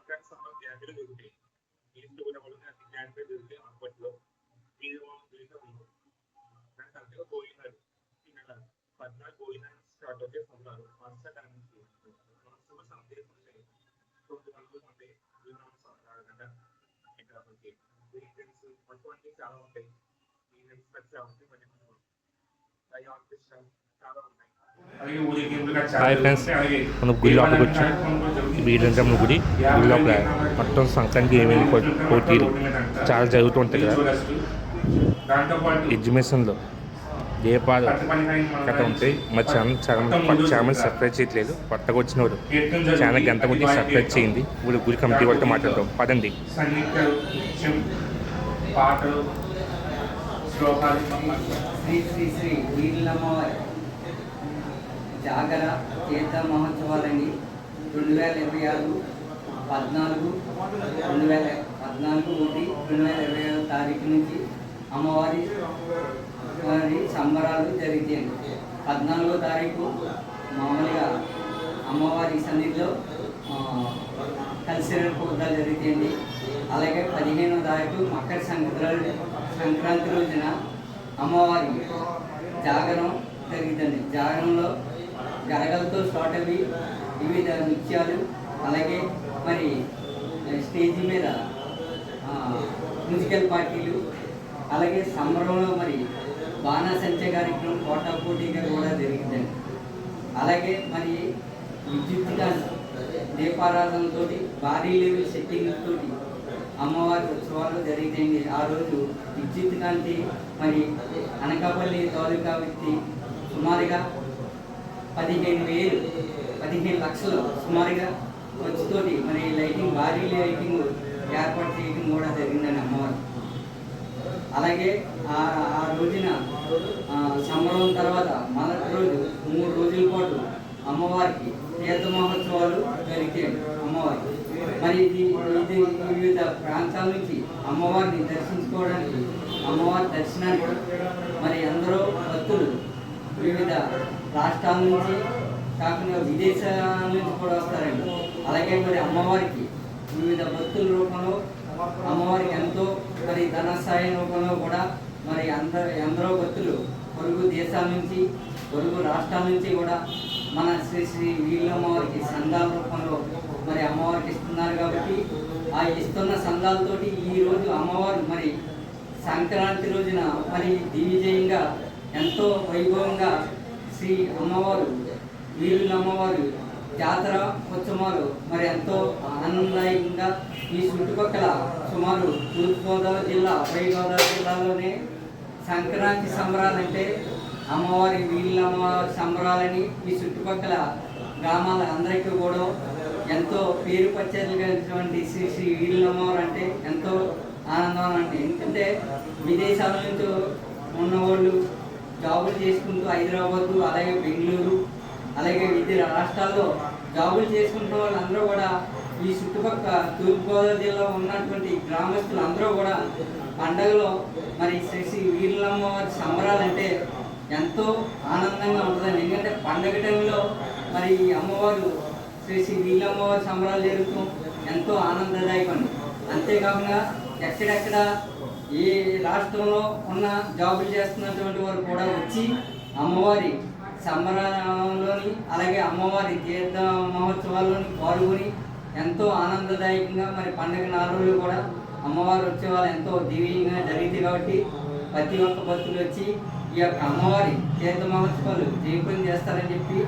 సంక్రాంతి సంబంధించి గ్యారెంటీలు దొరుకుతాయి. ఈస్ట్ కూడా గ్యారెంటీ దొరుకుతాయి అప్పట్లో. మీరు దానికి కరెక్ట్గా పోయినారు తినగా 14 పోయినా స్టార్ట్ అవుతే ఉన్నారు మనసా టైం నుంచి మనసు సందేశం ఉంటాయి 2 గంటలు ఉంటాయి కదా ఇంకా మనకి వీకెండ్స్ అటువంటి చాలా ఉంటాయి. ఈవెంట్స్ చాలా ఉంటాయి మరి ఆర్కెస్ట్రా చాలా ఉంటాయి. హాయ్ ఫ్రెండ్స్, మనం గుడి లోపలికి వచ్చాం. వీరంజమ్మ గుడి లోపల మొత్తం సంక్రాంతి ఏమేమి పోటీలు చాలా జరుగుతూ ఉంటాయి కదా. ఎగ్జిబిషన్లో దీపాలు కథ ఉంటాయి. మరి చాలా మంది సబ్స్క్రైబ్ చేయట్లేదు. కొత్తగా వచ్చిన వాడు ఛానల్ గంట కొట్టి సబ్స్క్రైబ్ చేయండి. ఇప్పుడు గుడి కమిటీ వాళ్ళతో మాట్లాడతాం పదండి. జాగర తీర్థ మహోత్సవాలని 2026 2026 తారీఖు నుంచి అమ్మవారి సంబరాలు జరిగాయి. 14వ తారీఖు మామూలుగా అమ్మవారి సన్నిధిలో కల్చరల్ ప్రోగ్రాం జరుగుతాయండి. అలాగే 15వ తారీఖు మకర సంక్రాంతి రోజున అమ్మవారి జాగరం జరుగుతుంది. జాగరంలో గరగలతో స్టార్ట్ అవి వివిధ నృత్యాలు, అలాగే మరి స్టేజీ మీద మ్యూజికల్ పార్టీలు, అలాగే సంబరంలో మరి బాణాసంచా కార్యక్రమం పోటాపోటీగా కూడా జరిగిందండి. అలాగే మరి విద్యుత్ దీపారాధనతో భారీ లెవెల్ సెట్టింగ్ తోటి అమ్మవారి ఉత్సవాలు జరుగుతాయండి. ఆ రోజు విద్యుత్ కాంతి మరి అనకాపల్లి తాలూకా వ్యక్తి సుమారుగా 15 లక్షలు సుమారుగా ఖర్చుతోటి మరి లైటింగ్ భారీ లైటింగ్ ఏర్పాటు చేయడం కూడా జరిగిందండి అమ్మవారు. అలాగే ఆ రోజున సంబరం తర్వాత మొదటి రోజు 3 రోజుల పాటు అమ్మవారికి తీర్థ మహోత్సవాలు జరిగాయి. అమ్మవారి మరి ఇది వివిధ ప్రాంతాల నుంచి అమ్మవారిని దర్శించుకోవడానికి, అమ్మవారి దర్శనానికి మరి అందరూ భక్తులు వివిధ రాష్ట్రాల నుంచి కాకుండా విదేశాల నుంచి కూడా వస్తారండి. అలాగే మరి అమ్మవారికి వివిధ భక్తుల రూపంలో అమ్మవారికి ఎంతో మరి ధన సాయం రూపంలో కూడా మరి ఎందరో భక్తులు పొరుగు దేశాల నుంచి, పొరుగు రాష్ట్రాల నుంచి కూడా మన శ్రీ వీళ్ళమ్మవారికి సంఘాల రూపంలో మరి అమ్మవారికి ఇస్తున్నారు. కాబట్టి ఆ ఇస్తున్న సంఘాలతోటి ఈరోజు అమ్మవారు మరి సంక్రాంతి రోజున మరి దివిజయంగా ఎంతో వైభవంగా శ్రీ అమ్మవారు వీళ్ళమ్మవారు జాతర ఉత్సవాలు మరి ఎంతో ఆనందదాయకంగా ఈ చుట్టుపక్కల సుమారు తూర్పుగోదావరి జిల్లా, ఉభయ గోదావరి జిల్లాలోనే సంక్రాంతి సంబరాలంటే అమ్మవారి వీళ్ళమ్మవారి సంబరాలని ఈ చుట్టుపక్కల గ్రామాల అందరికీ కూడా ఎంతో పేరు పచ్చడినటువంటి శ్రీ వీళ్ళమ్మవారు అంటే ఎంతో ఆనందం అండి. ఎందుకంటే విదేశాల నుంచి ఉన్నవాళ్ళు జాబులు చేసుకుంటూ హైదరాబాదు, అలాగే బెంగళూరు, అలాగే వివిధ రాష్ట్రాల్లో జాబులు చేసుకుంటున్న వాళ్ళందరూ కూడా ఈ చుట్టుపక్కల తూర్పుగోదావరి జిల్లా ఉన్నటువంటి గ్రామస్తులు అందరూ కూడా పండగలో మరి శ్రీ వీళ్ళమ్మవారి సంబరాలంటే ఎంతో ఆనందంగా ఉంటుందండి. ఎందుకంటే పండగ టైంలో మరి అమ్మవారు శ్రీ వీళ్ళమ్మవారి సంబరాలు జరుగుతూ ఎంతో ఆనందదాయకం. అంతేకాకుండా ఎక్కడెక్కడ ఏ రాష్ట్రంలో ఉన్న జాబులు చేస్తున్నటువంటి వారు కూడా వచ్చి అమ్మవారి సంబరాల్లోని, అలాగే అమ్మవారి తీర్థ మహోత్సవాల్లోని పాల్గొని ఎంతో ఆనందదాయకంగా మరి పండుగ 4 రోజులు కూడా అమ్మవారు ఉత్సవాలు ఎంతో దివ్యంగా జరిగింది. కాబట్టి ప్రతి ఒక్క భక్తులు వచ్చి ఈ యొక్క అమ్మవారి తీర్థ మహోత్సవాలు జయప్రదం చేస్తారని చెప్పి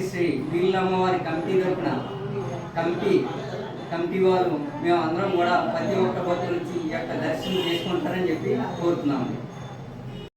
శ్రీ వీళ్ళమ్మవారి కమిటీ తరపున కమిటీ వారు మేము అందరం కూడా ప్రతి ఒక్క భక్తుల నుంచి ఈ యొక్క దర్శనం చేసుకుంటారని చెప్పి కోరుతున్నాము.